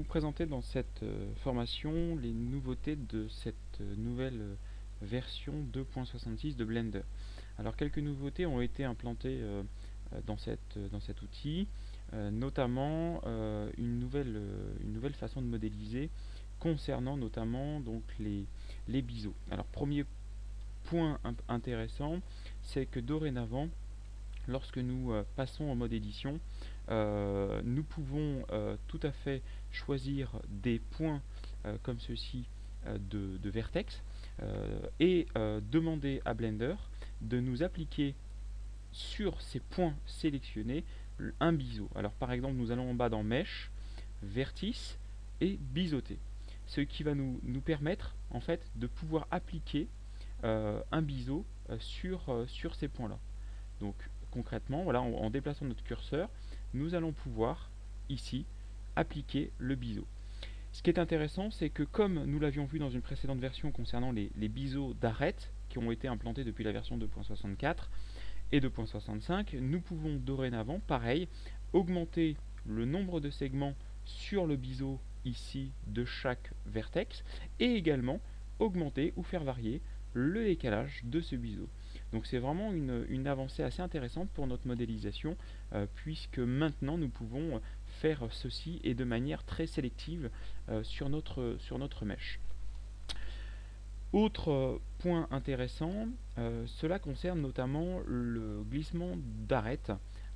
présenter dans cette formation les nouveautés de cette nouvelle version 2.66 de Blender. Alors quelques nouveautés ont été implantées dans cet outil, notamment une nouvelle façon de modéliser concernant notamment donc les biseaux. Alors premier point intéressant, c'est que dorénavant, lorsque nous passons en mode édition, nous pouvons tout à fait choisir des points comme ceci de vertex et demander à Blender de nous appliquer sur ces points sélectionnés un biseau. Alors par exemple, nous allons en bas dans Mesh, Vertice et Biseauté. Ce qui va nous permettre en fait de pouvoir appliquer un biseau sur ces points-là. Donc concrètement, voilà, en déplaçant notre curseur, nous allons pouvoir ici appliquer le biseau. Ce qui est intéressant, c'est que comme nous l'avions vu dans une précédente version concernant les biseaux d'arête qui ont été implantés depuis la version 2.64 et 2.65, nous pouvons dorénavant, pareil, augmenter le nombre de segments sur le biseau ici de chaque vertex et également augmenter ou faire varier le décalage de ce biseau. Donc c'est vraiment une avancée assez intéressante pour notre modélisation puisque maintenant nous pouvons faire ceci et de manière très sélective sur notre mèche. Autre point intéressant, cela concerne notamment le glissement d'arête.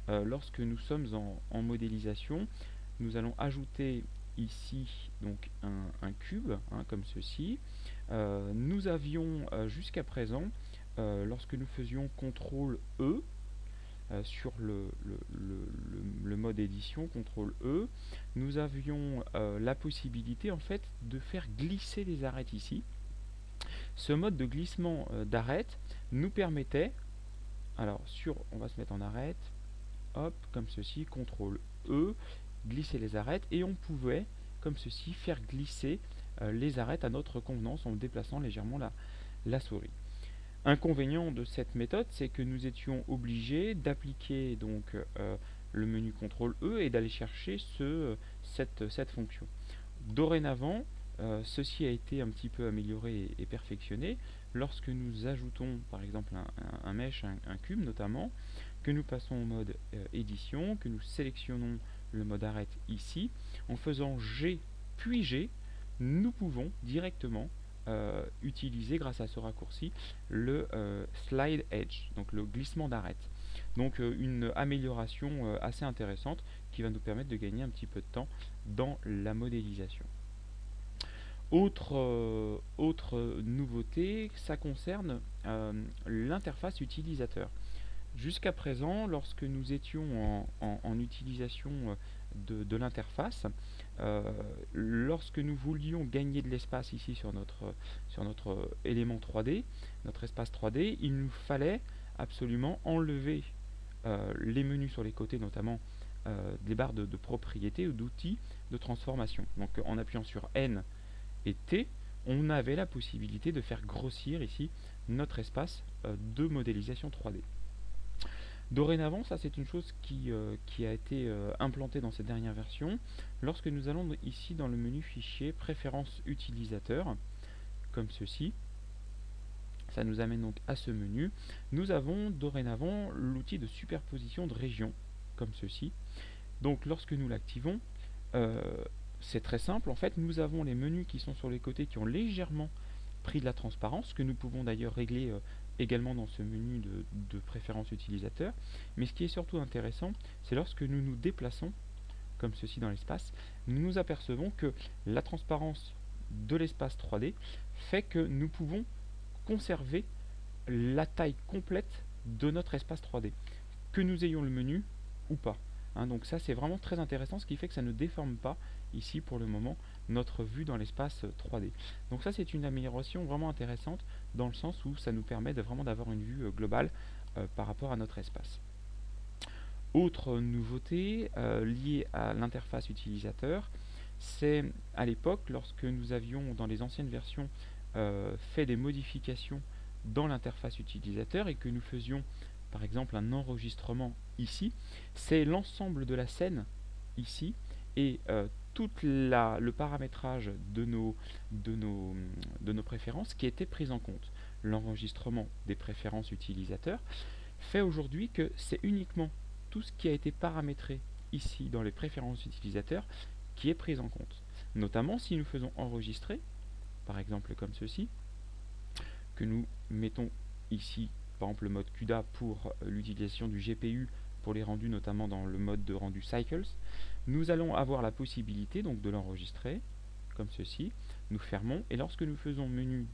Lorsque nous sommes en modélisation, nous allons ajouter ici donc un cube comme ceci. Nous avions jusqu'à présent, lorsque nous faisions CTRL E sur le mode édition, CTRL E, nous avions la possibilité en fait de faire glisser les arêtes ici. Ce mode de glissement d'arête nous permettait, alors on va se mettre en arête, hop, comme ceci, CTRL E, glisser les arêtes, et on pouvait, comme ceci, faire glisser les arêtes à notre convenance en déplaçant légèrement la souris. Inconvénient de cette méthode, c'est que nous étions obligés d'appliquer donc le menu CTRL E et d'aller chercher cette fonction. Dorénavant, ceci a été un petit peu amélioré et perfectionné lorsque nous ajoutons par exemple un mesh, un cube notamment, que nous passons au mode édition, que nous sélectionnons le mode arrête ici, en faisant G puis G, nous pouvons directement utiliser grâce à ce raccourci le slide edge, donc le glissement d'arête. Donc une amélioration assez intéressante qui va nous permettre de gagner un petit peu de temps dans la modélisation. Autre nouveauté, ça concerne l'interface utilisateur. Jusqu'à présent, lorsque nous étions en utilisation de l'interface, lorsque nous voulions gagner de l'espace ici sur notre élément 3D, notre espace 3D, il nous fallait absolument enlever les menus sur les côtés, notamment des barres de propriétés ou d'outils de transformation. Donc en appuyant sur N et T, on avait la possibilité de faire grossir ici notre espace de modélisation 3D. Dorénavant, ça c'est une chose qui a été implantée dans cette dernière version. Lorsque nous allons ici dans le menu fichier préférences utilisateurs, comme ceci, ça nous amène donc à ce menu. Nous avons dorénavant l'outil de superposition de régions, comme ceci. Donc lorsque nous l'activons, c'est très simple, en fait nous avons les menus qui sont sur les côtés qui ont légèrement pris de la transparence, que nous pouvons d'ailleurs régler également dans ce menu de préférence utilisateur. Mais ce qui est surtout intéressant, c'est lorsque nous nous déplaçons, comme ceci dans l'espace, nous nous apercevons que la transparence de l'espace 3D fait que nous pouvons conserver la taille complète de notre espace 3D, que nous ayons le menu ou pas. Donc ça c'est vraiment très intéressant, ce qui fait que ça ne déforme pas ici pour le moment notre vue dans l'espace 3D. Donc ça c'est une amélioration vraiment intéressante dans le sens où ça nous permet vraiment d'avoir une vue globale par rapport à notre espace. Autre nouveauté liée à l'interface utilisateur, c'est à l'époque lorsque nous avions dans les anciennes versions fait des modifications dans l'interface utilisateur et que nous faisions par exemple un enregistrement ici, c'est l'ensemble de la scène ici et tout le paramétrage de nos préférences qui était pris en compte. L'enregistrement des préférences utilisateurs fait aujourd'hui que c'est uniquement tout ce qui a été paramétré ici dans les préférences utilisateurs qui est pris en compte. Notamment si nous faisons enregistrer, par exemple comme ceci, que nous mettons ici par exemple le mode CUDA pour l'utilisation du GPU pour les rendus, notamment dans le mode de rendu Cycles, nous allons avoir la possibilité donc de l'enregistrer comme ceci. Nous fermons et lorsque nous faisons menu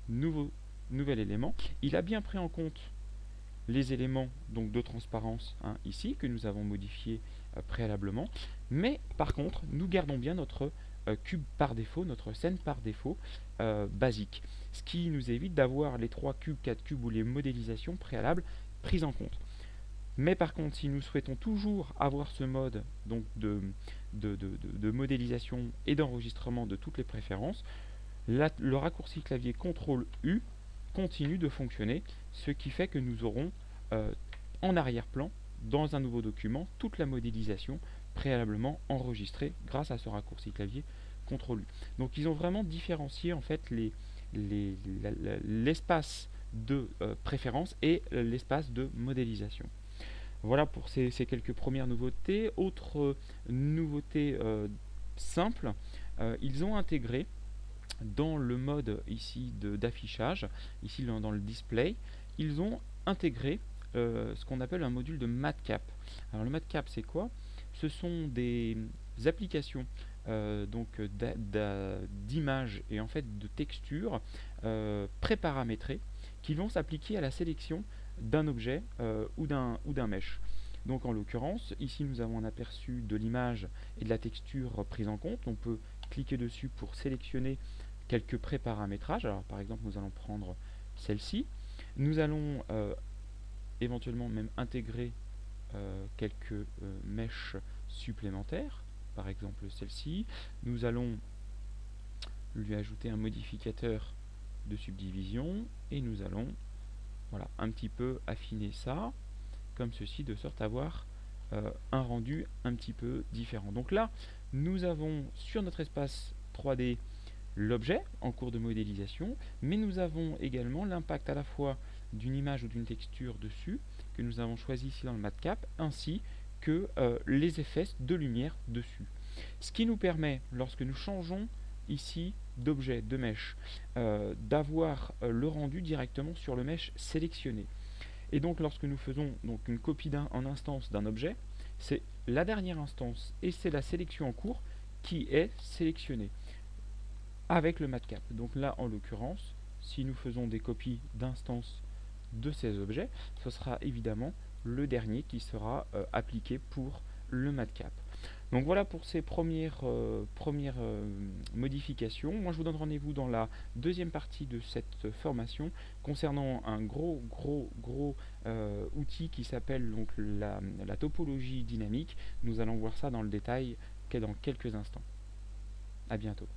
nouvel élément, il a bien pris en compte les éléments donc de transparence ici que nous avons modifiés préalablement, mais par contre nous gardons bien notre cube par défaut, notre scène par défaut basique, ce qui nous évite d'avoir les 3 cubes, 4 cubes ou les modélisations préalables prises en compte. Mais par contre, si nous souhaitons toujours avoir ce mode donc de modélisation et d'enregistrement de toutes les préférences, le raccourci clavier CTRL U continue de fonctionner, ce qui fait que nous aurons en arrière-plan, dans un nouveau document, toute la modélisation préalablement enregistrée grâce à ce raccourci clavier CTRL U. Donc ils ont vraiment différencié en fait l'espace de préférence et l'espace de modélisation. Voilà pour ces quelques premières nouveautés. Autre nouveauté simple, ils ont intégré dans le mode ici d'affichage, ici dans le display, ils ont intégré ce qu'on appelle un module de matcap. Alors le matcap c'est quoi? Ce sont des applications d'images et en fait de textures préparamétrées qui vont s'appliquer à la sélection d'un objet ou d'un mesh. Donc en l'occurrence, ici nous avons un aperçu de l'image et de la texture prise en compte. On peut cliquer dessus pour sélectionner quelques préparamétrages. Alors par exemple, nous allons prendre celle-ci. Nous allons éventuellement même intégrer quelques mèches supplémentaires. Par exemple celle-ci. Nous allons lui ajouter un modificateur de subdivision et nous allons un petit peu affiner ça comme ceci, de sorte à avoir un rendu un petit peu différent. Donc là, nous avons sur notre espace 3D l'objet en cours de modélisation, mais nous avons également l'impact à la fois d'une image ou d'une texture dessus, que nous avons choisi ici dans le matcap, ainsi que les effets de lumière dessus. Ce qui nous permet, lorsque nous changeons ici d'objet, de mesh, d'avoir le rendu directement sur le mesh sélectionné. Et donc lorsque nous faisons donc une copie en instance d'un objet, c'est la dernière instance et c'est la sélection en cours qui est sélectionnée avec le matcap. Donc là en l'occurrence, si nous faisons des copies d'instances de ces objets, ce sera évidemment le dernier qui sera appliqué pour le matcap. Donc voilà pour ces premières modifications. Moi je vous donne rendez-vous dans la deuxième partie de cette formation concernant un gros outil qui s'appelle donc la topologie dynamique. Nous allons voir ça dans le détail dans quelques instants. A bientôt.